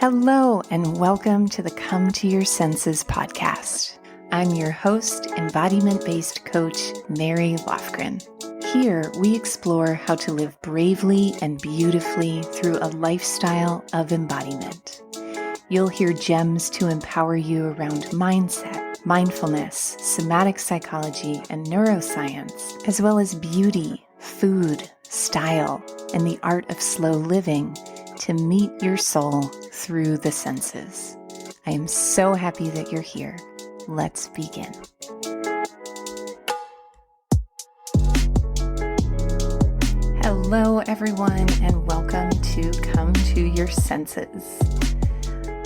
Hello, and welcome to the Come to Your Senses podcast. I'm your host, embodiment-based coach, Mary Lofgren. Here, we explore how to live bravely and beautifully through a lifestyle of embodiment. You'll hear gems to empower you around mindset, mindfulness, somatic psychology, and neuroscience, as well as beauty, food, style, and the art of slow living to meet your soul through the senses. I am so happy that you're here. Let's begin. Hello, everyone, and welcome to Come to Your Senses.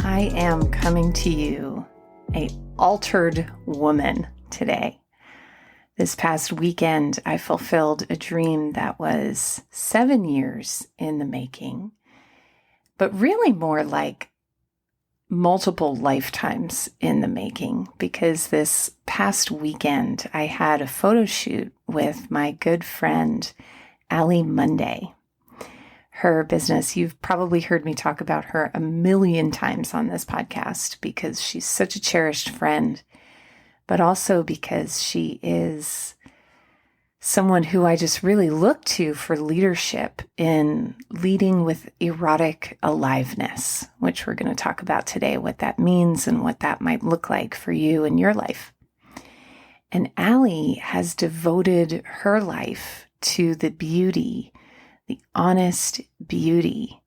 I am coming to you an altered woman today. This past weekend, I fulfilled a dream that was 7 years in the making, but really more like multiple lifetimes in the making, because this past weekend I had a photo shoot with my good friend, Ali Monday. Her business, you've probably heard me talk about her a million times on this podcast because she's such a cherished friend, but also because she is someone who I just really look to for leadership in leading with erotic aliveness, which we're going to talk about today, what that means and what that might look like for you in your life. And Ali has devoted her life to the beauty, the honest beauty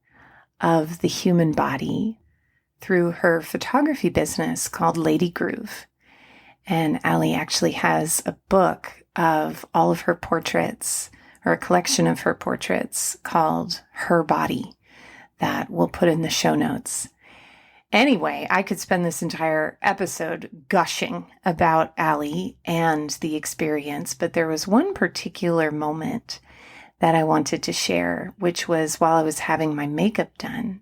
of the human body through her photography business called Lady Groove. And Ali actually has a book of all of her portraits, or a collection of her portraits called Her Body that we'll put in the show notes. Anyway, I could spend this entire episode gushing about Ali and the experience, but there was one particular moment that I wanted to share, which was while I was having my makeup done.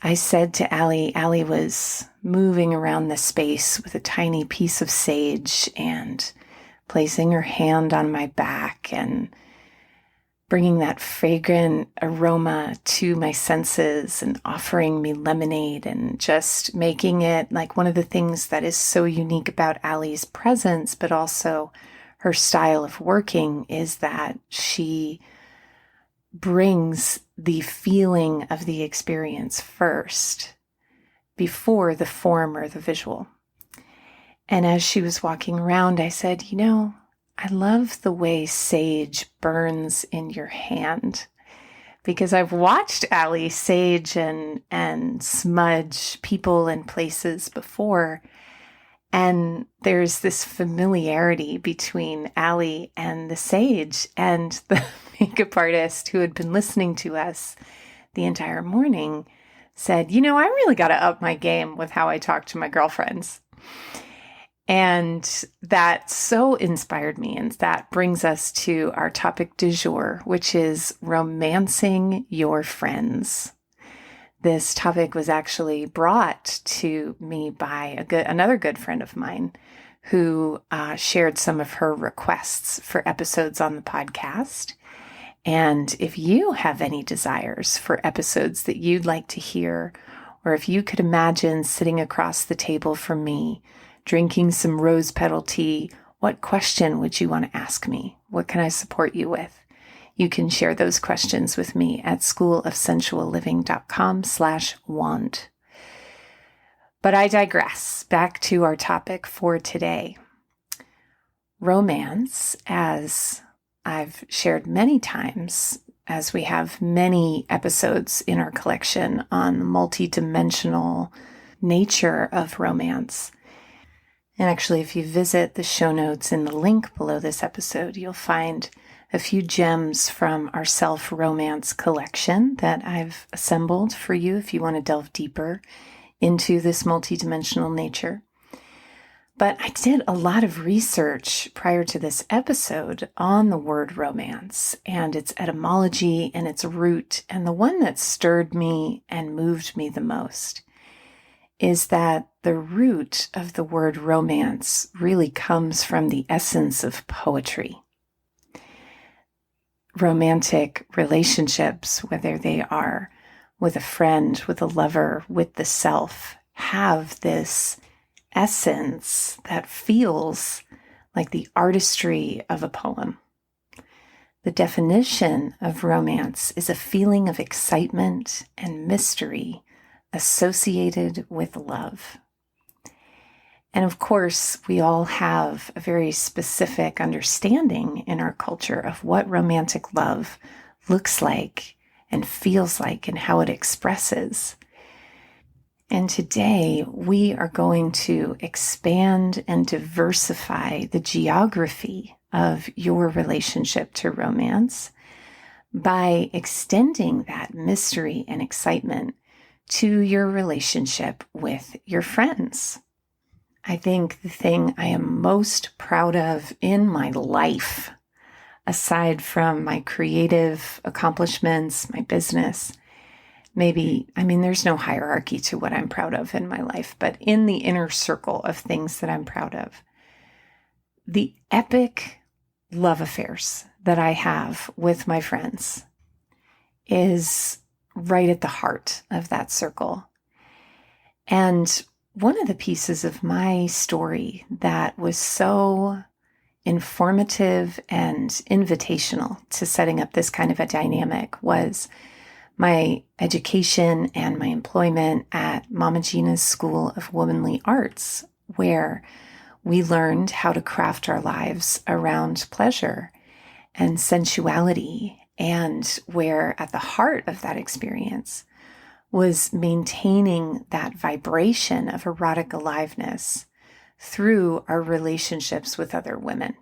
I said to Ali was moving around the space with a tiny piece of sage and placing her hand on my back and bringing that fragrant aroma to my senses and offering me lemonade and just making it like one of the things that is so unique about Ali's presence, but also her style of working, is that she brings the feeling of the experience first before the form or the visual. And as she was walking around, I said, I love the way sage burns in your hand, because I've watched Ali sage and smudge people and places before. And there's this familiarity between Ali and the sage. And the makeup artist who had been listening to us the entire morning said, I really got to up my game with how I talk to my girlfriends. And that so inspired me. And that brings us to our topic du jour, which is romancing your friends. This topic was actually brought to me by another good friend of mine who shared some of her requests for episodes on the podcast. And if you have any desires for episodes that you'd like to hear, or if you could imagine sitting across the table from me, drinking some rose petal tea, what question would you want to ask me? What can I support you with? You can share those questions with me at schoolofsensualliving.com/wand. But I digress. Back to our topic for today. Romance, as I've shared many times, as we have many episodes in our collection on the multidimensional nature of romance. And actually, if you visit the show notes in the link below this episode, you'll find a few gems from our self-romance collection that I've assembled for you if you want to delve deeper into this multidimensional nature. But I did a lot of research prior to this episode on the word romance and its etymology and its root. And the one that stirred me and moved me the most is that the root of the word romance really comes from the essence of poetry. Romantic relationships, whether they are with a friend, with a lover, with the self, have this essence that feels like the artistry of a poem. The definition of romance is a feeling of excitement and mystery associated with love. And of course, we all have a very specific understanding in our culture of what romantic love looks like and feels like and how it expresses. And today we are going to expand and diversify the geography of your relationship to romance by extending that mystery and excitement to your relationship with your friends. I think the thing I am most proud of in my life, aside from my creative accomplishments, my business, there's no hierarchy to what I'm proud of in my life, but in the inner circle of things that I'm proud of, the epic love affairs that I have with my friends is right at the heart of that circle. And one of the pieces of my story that was so informative and invitational to setting up this kind of a dynamic was my education and my employment at Mama Gina's School of Womanly Arts, where we learned how to craft our lives around pleasure and sensuality, and where at the heart of that experience was maintaining that vibration of erotic aliveness through our relationships with other women.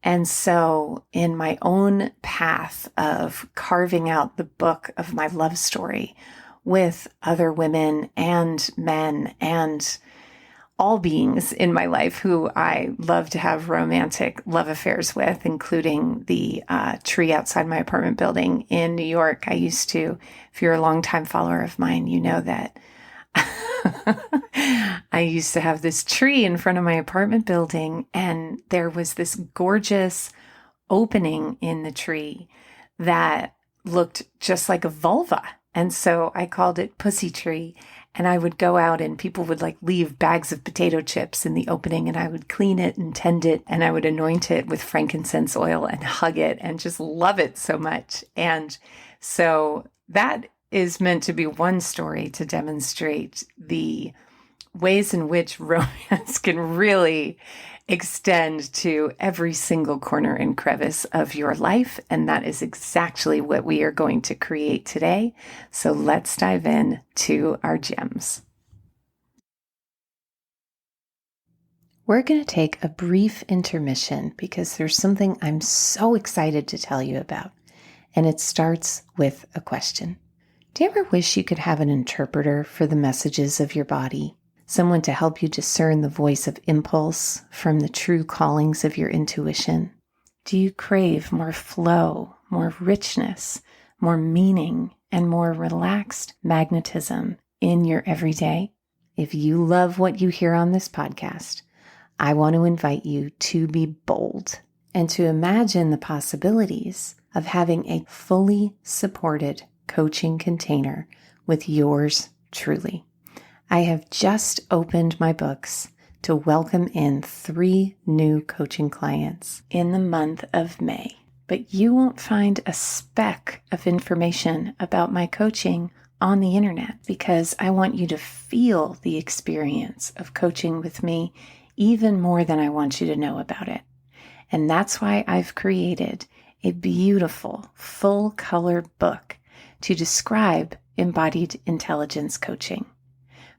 And so in my own path of carving out the book of my love story with other women and men and all beings in my life who I love to have romantic love affairs with, including the tree outside my apartment building in New York. I used to, if you're a longtime follower of mine, you know that I used to have this tree in front of my apartment building, and there was this gorgeous opening in the tree that looked just like a vulva. And so I called it Pussy Tree. And I would go out and people would leave bags of potato chips in the opening, and I would clean it and tend it, and I would anoint it with frankincense oil and hug it and just love it so much. And so that is meant to be one story to demonstrate the ways in which romance can really extend to every single corner and crevice of your life. And that is exactly what we are going to create today. So let's dive in to our gems. We're going to take a brief intermission because there's something I'm so excited to tell you about. And it starts with a question. Do you ever wish you could have an interpreter for the messages of your body? Someone to help you discern the voice of impulse from the true callings of your intuition? Do you crave more flow, more richness, more meaning, and more relaxed magnetism in your everyday? If you love what you hear on this podcast, I want to invite you to be bold and to imagine the possibilities of having a fully supported coaching container with yours truly. I have just opened my books to welcome in 3 new coaching clients in the month of May. But you won't find a speck of information about my coaching on the internet because I want you to feel the experience of coaching with me even more than I want you to know about it. And that's why I've created a beautiful full-color book to describe embodied intelligence coaching.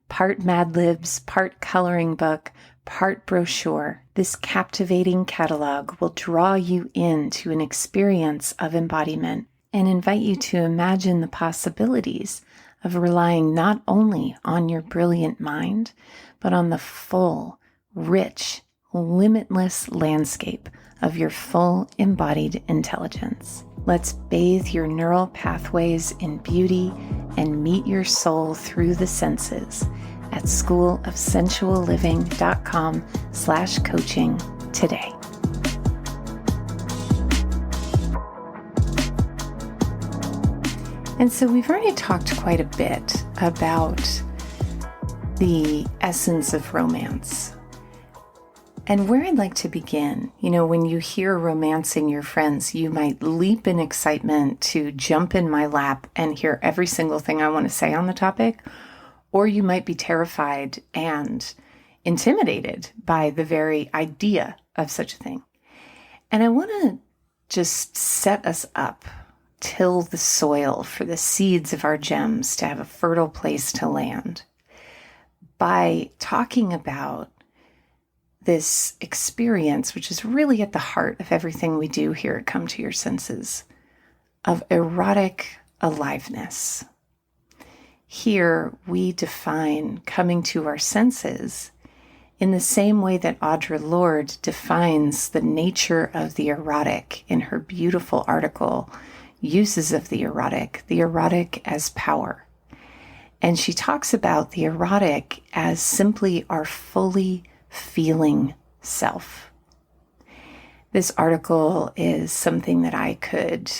Part Mad Libs, part coloring book, part brochure. This captivating catalog will draw you into an experience of embodiment and invite you to imagine the possibilities of relying not only on your brilliant mind, but on the full, rich, limitless landscape of your full embodied intelligence. Let's bathe your neural pathways in beauty and meet your soul through the senses at schoolofsensualliving.com/coaching today. And so we've already talked quite a bit about the essence of romance. And where I'd like to begin, when you hear romancing your friends, you might leap in excitement to jump in my lap and hear every single thing I want to say on the topic, or you might be terrified and intimidated by the very idea of such a thing. And I want to just set us up, till the soil for the seeds of our gems to have a fertile place to land, by talking about this experience, which is really at the heart of everything we do here at Come to Your Senses, of erotic aliveness. Here we define coming to our senses in the same way that Audre Lorde defines the nature of the erotic in her beautiful article, Uses of the Erotic as Power. And she talks about the erotic as simply our fully feeling self. This article is something that I could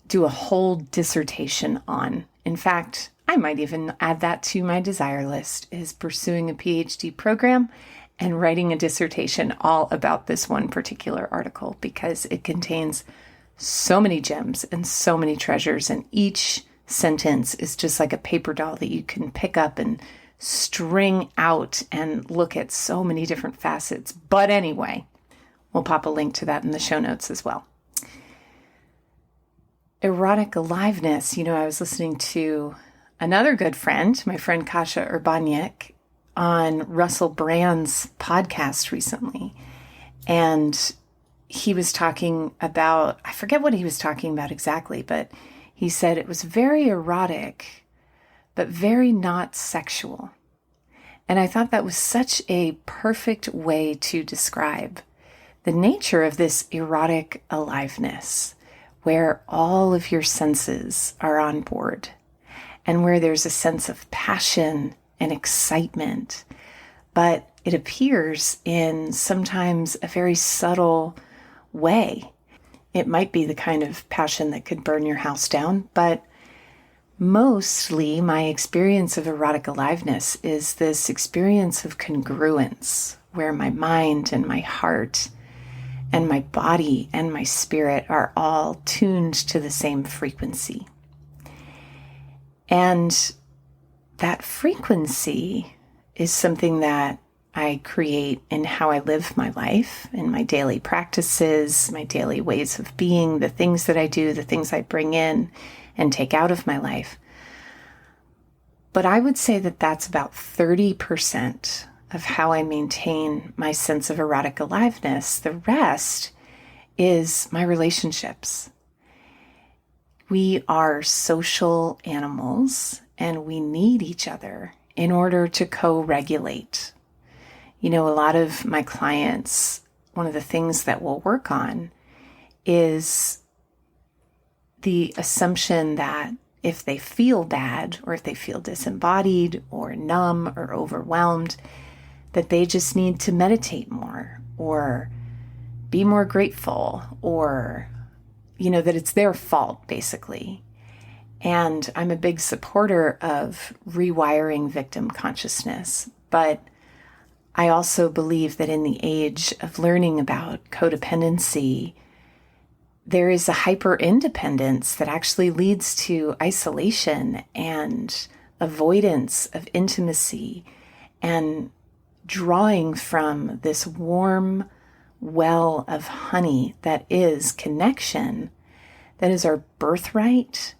do a whole dissertation on. In fact, I might even add that to my desire list, is pursuing a PhD program and writing a dissertation all about this one particular article, because it contains so many gems and so many treasures, and each sentence is just like a paper doll that you can pick up and string out and look at so many different facets. But anyway, we'll pop a link to that in the show notes as well. Erotic aliveness. I was listening to another good friend, my friend Kasia Urbaniak, on Russell Brand's podcast recently. And he was talking about, I forget what he was talking about exactly, but he said it was very erotic, but very not sexual. And I thought that was such a perfect way to describe the nature of this erotic aliveness, where all of your senses are on board and where there's a sense of passion and excitement, but it appears in sometimes a very subtle way. It might be the kind of passion that could burn your house down, but mostly my experience of erotic aliveness is this experience of congruence, where my mind and my heart and my body and my spirit are all tuned to the same frequency. And that frequency is something that I create in how I live my life, in my daily practices, my daily ways of being, the things that I do, the things I bring in and take out of my life. But I would say that that's about 30% of how I maintain my sense of erotic aliveness. The rest is my relationships. We are social animals, and we need each other in order to co-regulate. A lot of my clients, one of the things that we'll work on is the assumption that if they feel bad, or if they feel disembodied or numb or overwhelmed, that they just need to meditate more or be more grateful, or, that it's their fault, basically. And I'm a big supporter of rewiring victim consciousness, but I also believe that in the age of learning about codependency, there is a hyper-independence that actually leads to isolation and avoidance of intimacy and drawing from this warm well of honey that is connection, that is our birthright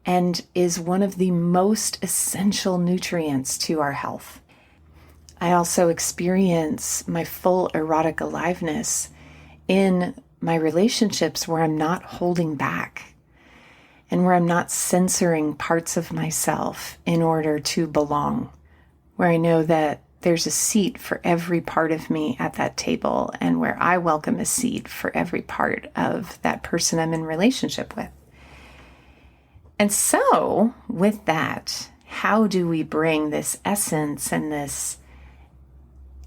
and is one of the most essential nutrients to our health. I also experience my full erotic aliveness in my relationships where I'm not holding back and where I'm not censoring parts of myself in order to belong, where I know that there's a seat for every part of me at that table, and where I welcome a seat for every part of that person I'm in relationship with. And so, with that, how do we bring this essence and this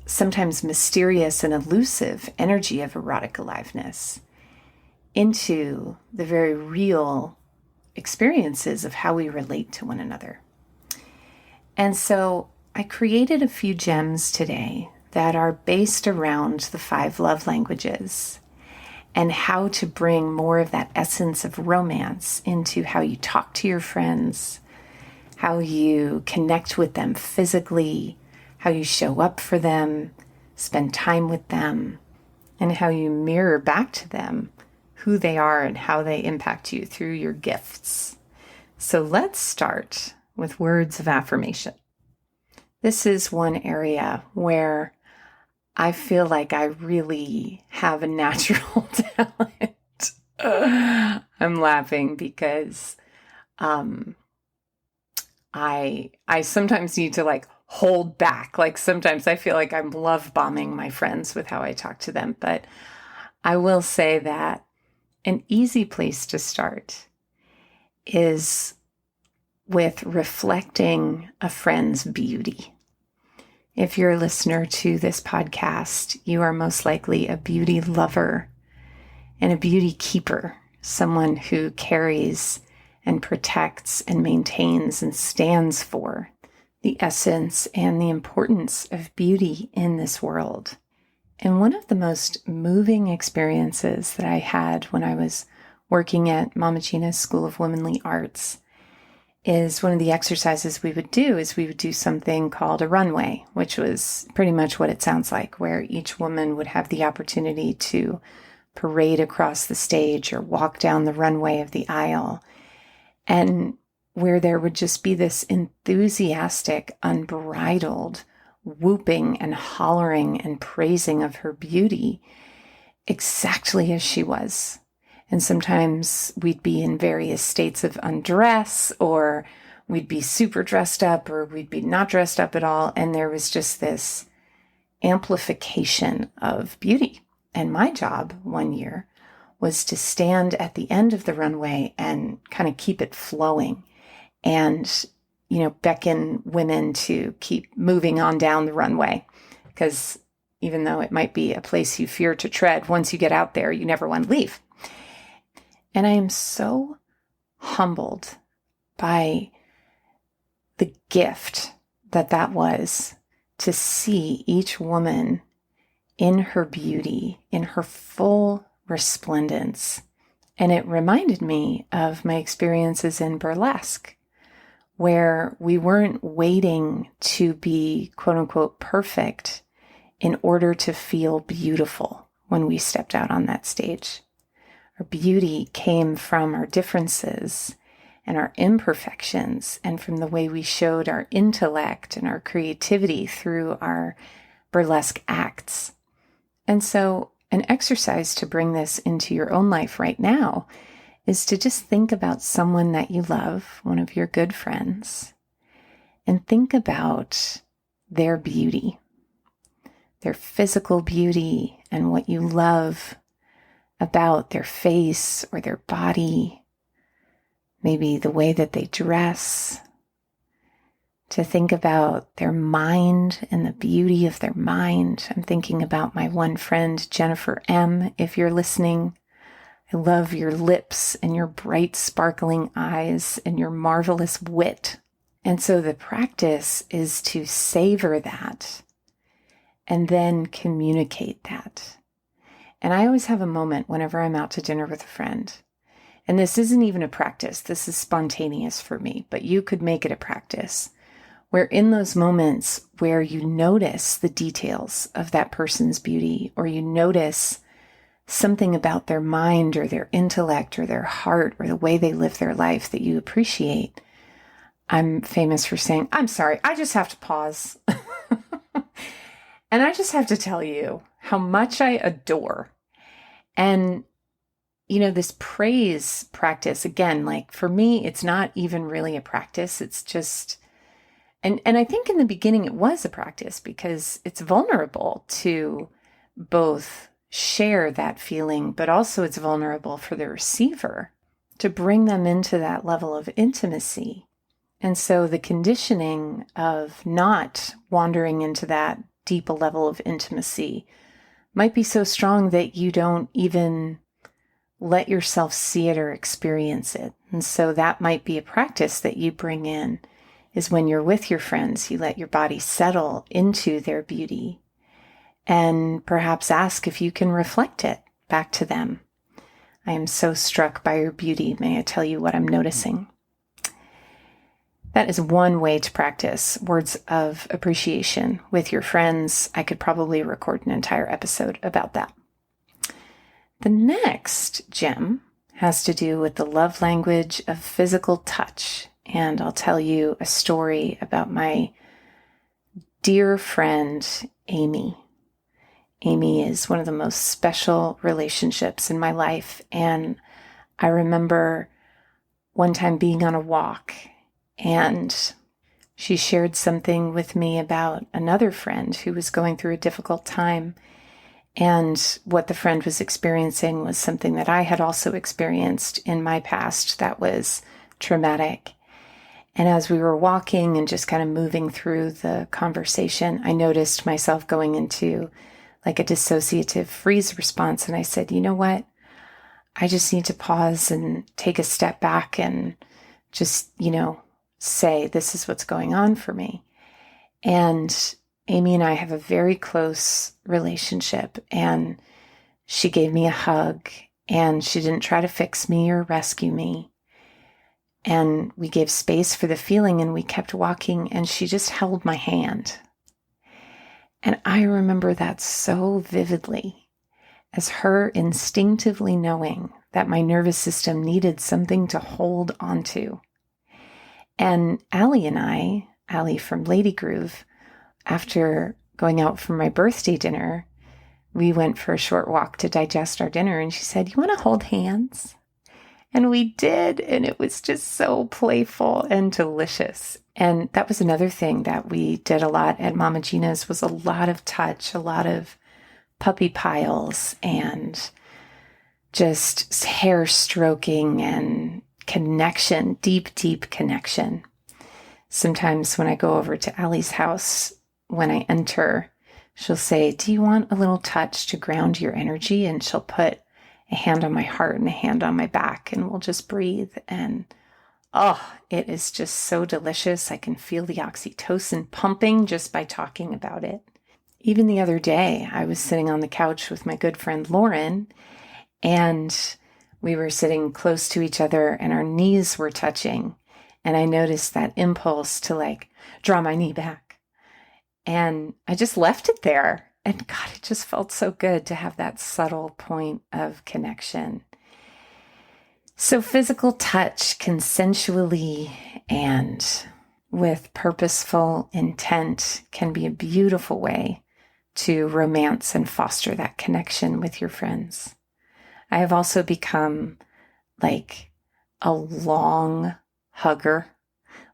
sometimes mysterious and elusive energy of erotic aliveness into the very real experiences of how we relate to one another. And so I created a few gems today that are based around the 5 love languages and how to bring more of that essence of romance into how you talk to your friends, how you connect with them physically, how you show up for them, spend time with them, and how you mirror back to them who they are and how they impact you through your gifts. So let's start with words of affirmation. This is one area where I feel like I really have a natural talent. I'm laughing because I sometimes need to hold back. Sometimes I feel like I'm love bombing my friends with how I talk to them. But I will say that an easy place to start is with reflecting a friend's beauty. If you're a listener to this podcast, you are most likely a beauty lover and a beauty keeper, someone who carries and protects and maintains and stands for the essence and the importance of beauty in this world. And one of the most moving experiences that I had when I was working at Mama Gina's School of Womanly Arts is one of the exercises we would do something called a runway, which was pretty much what it sounds like, where each woman would have the opportunity to parade across the stage or walk down the runway of the aisle, and where there would just be this enthusiastic, unbridled whooping and hollering and praising of her beauty exactly as she was. And sometimes we'd be in various states of undress, or we'd be super dressed up, or we'd be not dressed up at all. And there was just this amplification of beauty. And my job one year was to stand at the end of the runway and kind of keep it flowing and, beckon women to keep moving on down the runway. Because even though it might be a place you fear to tread, once you get out there, you never want to leave. And I am so humbled by the gift that was to see each woman in her beauty, in her full resplendence. And it reminded me of my experiences in burlesque, where we weren't waiting to be quote unquote perfect in order to feel beautiful when we stepped out on that stage. Our beauty came from our differences and our imperfections, and from the way we showed our intellect and our creativity through our burlesque acts. And so an exercise to bring this into your own life right now is to just think about someone that you love, one of your good friends, and think about their beauty, their physical beauty, and what you love about their face or their body, maybe the way that they dress, to think about their mind and the beauty of their mind. I'm thinking about my one friend, Jennifer M., if you're listening. I love your lips and your bright, sparkling eyes and your marvelous wit. And so the practice is to savor that and then communicate that. And I always have a moment whenever I'm out to dinner with a friend. And this isn't even a practice. This is spontaneous for me, but you could make it a practice where in those moments where you notice the details of that person's beauty, or you notice something about their mind or their intellect or their heart or the way they live their life that you appreciate, I'm famous for saying, I'm sorry, I just have to pause. And I just have to tell you how much I adore. And, this praise practice, again, for me, it's not even really a practice. It's just, and I think in the beginning it was a practice because it's vulnerable to both share that feeling, but also it's vulnerable for the receiver to bring them into that level of intimacy. And so the conditioning of not wandering into that deep a level of intimacy might be so strong that you don't even let yourself see it or experience it. And so that might be a practice that you bring in, is when you're with your friends, you let your body settle into their beauty and perhaps ask if you can reflect it back to them. I am so struck by your beauty. May I tell you what I'm noticing? That is one way to practice words of appreciation with your friends. I could probably record an entire episode about that. The next gem has to do with the love language of physical touch. And I'll tell you a story about my dear friend, Amy. Amy is one of the most special relationships in my life. And I remember one time being on a walk, and she shared something with me about another friend who was going through a difficult time. And what the friend was experiencing was something that I had also experienced in my past that was traumatic. And as we were walking and just kind of moving through the conversation, I noticed myself going into like a dissociative freeze response. And I said, you know what? I just need to pause and take a step back and just, say, this is what's going on for me. And Amy and I have a very close relationship, and she gave me a hug, and she didn't try to fix me or rescue me. And we gave space for the feeling, and we kept walking, and she just held my hand. And I remember that so vividly, as her instinctively knowing that my nervous system needed something to hold onto. And Allie and I, Allie from Lady Groove, after going out for my birthday dinner, we went for a short walk to digest our dinner, and she said, you want to hold hands? And we did, and it was just so playful and delicious. And that was another thing that we did a lot at Mama Gina's, was a lot of touch, a lot of puppy piles, and just hair stroking and connection, deep, deep connection. Sometimes when I go over to Allie's house, when I enter, she'll say, do you want a little touch to ground your energy? And she'll put a hand on my heart and a hand on my back, and we'll just breathe. And it is just so delicious. I can feel the oxytocin pumping just by talking about it. Even the other day, I was sitting on the couch with my good friend Lauren, and we were sitting close to each other and our knees were touching. And I noticed that impulse to draw my knee back. And I just left it there. And God, it just felt so good to have that subtle point of connection. So physical touch, consensually and with purposeful intent, can be a beautiful way to romance and foster that connection with your friends. I have also become a long hugger.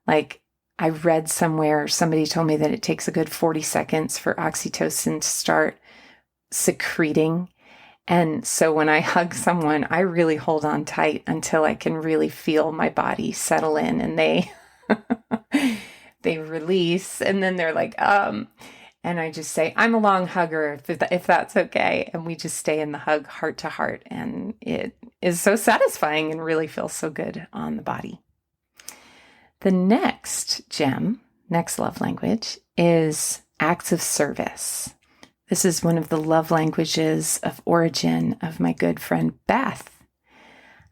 I read somewhere, somebody told me that it takes a good 40 seconds for oxytocin to start secreting. And so when I hug someone, I really hold on tight until I can really feel my body settle in, and they they release, and then they're and I just say, I'm a long hugger, if that's okay. And we just stay in the hug heart to heart. And it is so satisfying and really feels so good on the body. The next gem, next love language, is acts of service. This is one of the love languages of origin of my good friend Beth.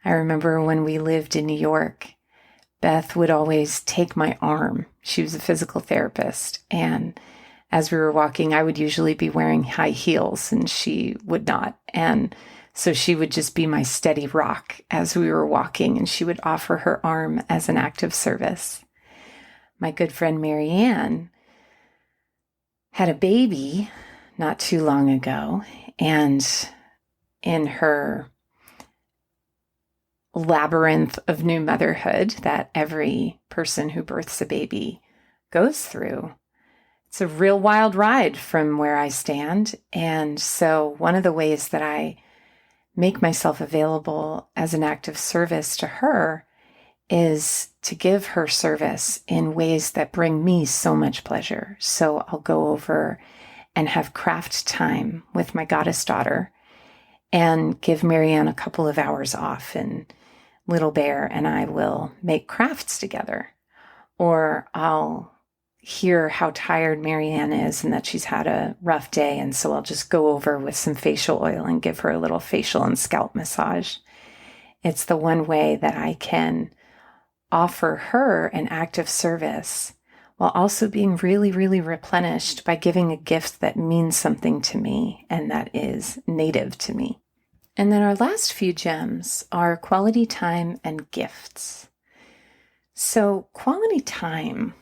I remember when we lived in New York, Beth would always take my arm. She was a physical therapist, and as we were walking, I would usually be wearing high heels and she would not. And so she would just be my steady rock as we were walking, and she would offer her arm as an act of service. My good friend Marianne had a baby not too long ago, and in her labyrinth of new motherhood that every person who births a baby goes through, it's a real wild ride from where I stand. And so one of the ways that I make myself available as an act of service to her is to give her service in ways that bring me so much pleasure. So I'll go over and have craft time with my goddess daughter. and give Marianne a couple of hours off, and Little Bear and I will make crafts together. Or I'll hear how tired Marianne is and that she's had a rough day, and so I'll just go over with some facial oil and give her a little facial and scalp massage. It's the one way that I can offer her an act of service while also being really, really replenished by giving a gift that means something to me and that is native to me. And then our last few gems are quality time and gifts. So quality time,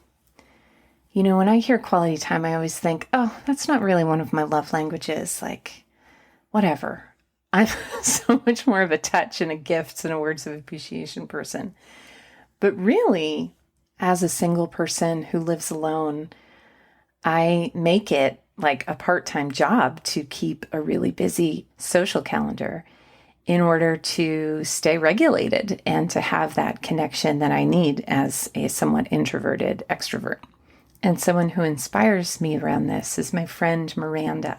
when I hear quality time, I always think, oh, that's not really one of my love languages. Like, whatever. I'm so much more of a touch and a gifts and a words of appreciation person. But really, as a single person who lives alone, I make it like a part-time job to keep a really busy social calendar in order to stay regulated and to have that connection that I need as a somewhat introverted extrovert. And someone who inspires me around this is my friend Miranda.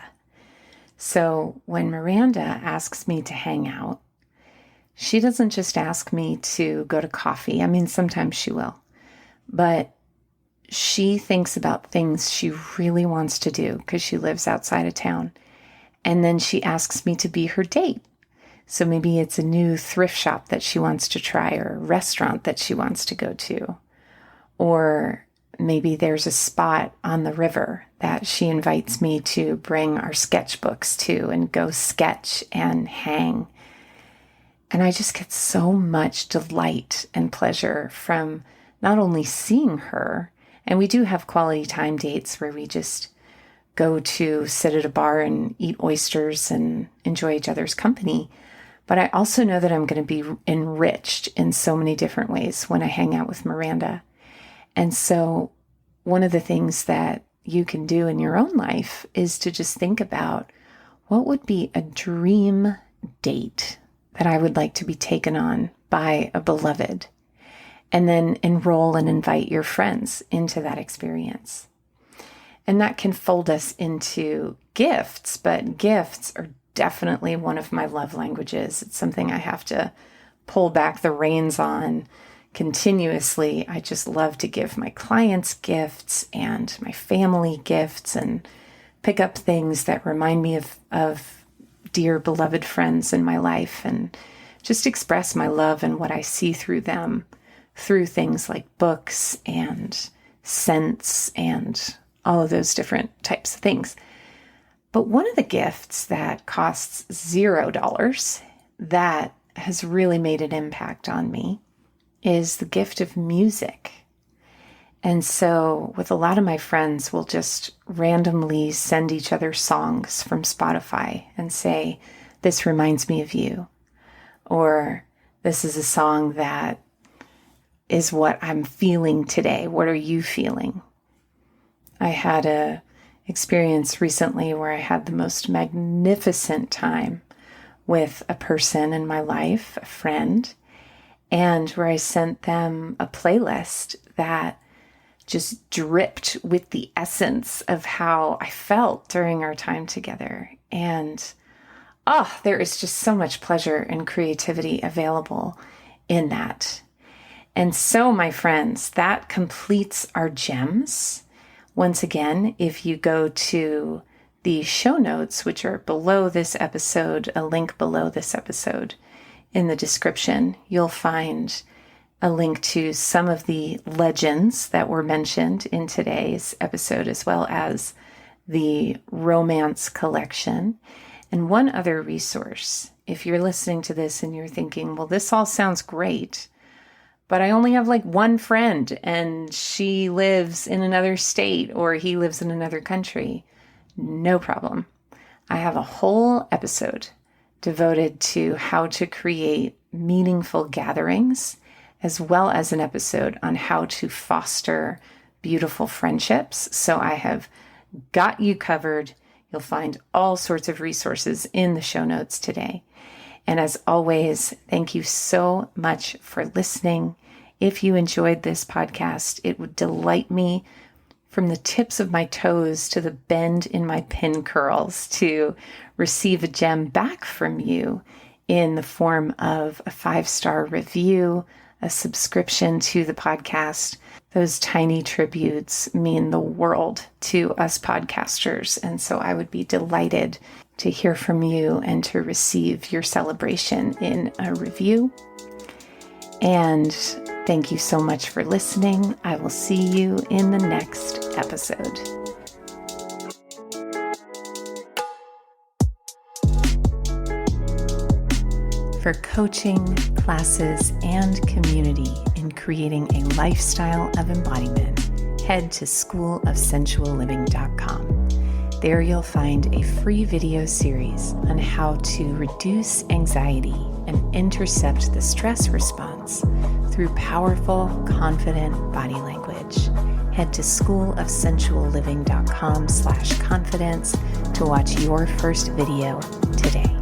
So when Miranda asks me to hang out, she doesn't just ask me to go to coffee. I mean, sometimes she will, but she thinks about things she really wants to do because she lives outside of town. And then she asks me to be her date. So maybe it's a new thrift shop that she wants to try, or a restaurant that she wants to go to. Or maybe there's a spot on the river that she invites me to bring our sketchbooks to and go sketch and hang. And I just get so much delight and pleasure from not only seeing her, and we do have quality time dates where we just go to sit at a bar and eat oysters and enjoy each other's company. But I also know that I'm going to be enriched in so many different ways when I hang out with Miranda. And so one of the things that you can do in your own life is to just think about what would be a dream date that I would like to be taken on by a beloved, and then enroll and invite your friends into that experience. And that can fold us into gifts, but gifts are definitely one of my love languages. It's something I have to pull back the reins on continuously. I just love to give my clients gifts and my family gifts and pick up things that remind me of dear beloved friends in my life, and just express my love and what I see through them through things like books and scents and all of those different types of things. But one of the gifts that costs $0 that has really made an impact on me is the gift of music. And so with a lot of my friends, we'll just randomly send each other songs from Spotify and say, this reminds me of you. Or this is a song that is what I'm feeling today. What are you feeling? I had a experience recently where I had the most magnificent time with a person in my life, a friend, and where I sent them a playlist that just dripped with the essence of how I felt during our time together. And there is just so much pleasure and creativity available in that. And so, my friends, that completes our gems. Once again, if you go to the show notes, which are below this episode, a link below this episode in the description, you'll find a link to some of the legends that were mentioned in today's episode, as well as the romance collection. And one other resource, if you're listening to this and you're thinking, well, this all sounds great, but I only have like one friend and she lives in another state or he lives in another country. No problem. I have a whole episode devoted to how to create meaningful gatherings, as well as an episode on how to foster beautiful friendships. So I have got you covered. You'll find all sorts of resources in the show notes today. And as always, thank you so much for listening. If you enjoyed this podcast, it would delight me from the tips of my toes to the bend in my pin curls to receive a gem back from you in the form of a 5-star review, a subscription to the podcast. Those tiny tributes mean the world to us podcasters. And so I would be delighted to hear from you and to receive your celebration in a review. And thank you so much for listening. I will see you in the next episode. For coaching, classes, and community in creating a lifestyle of embodiment, head to schoolofsensualliving.com. There you'll find a free video series on how to reduce anxiety and intercept the stress response through powerful, confident body language. Head to schoolofsensualliving.com/confidence to watch your first video today.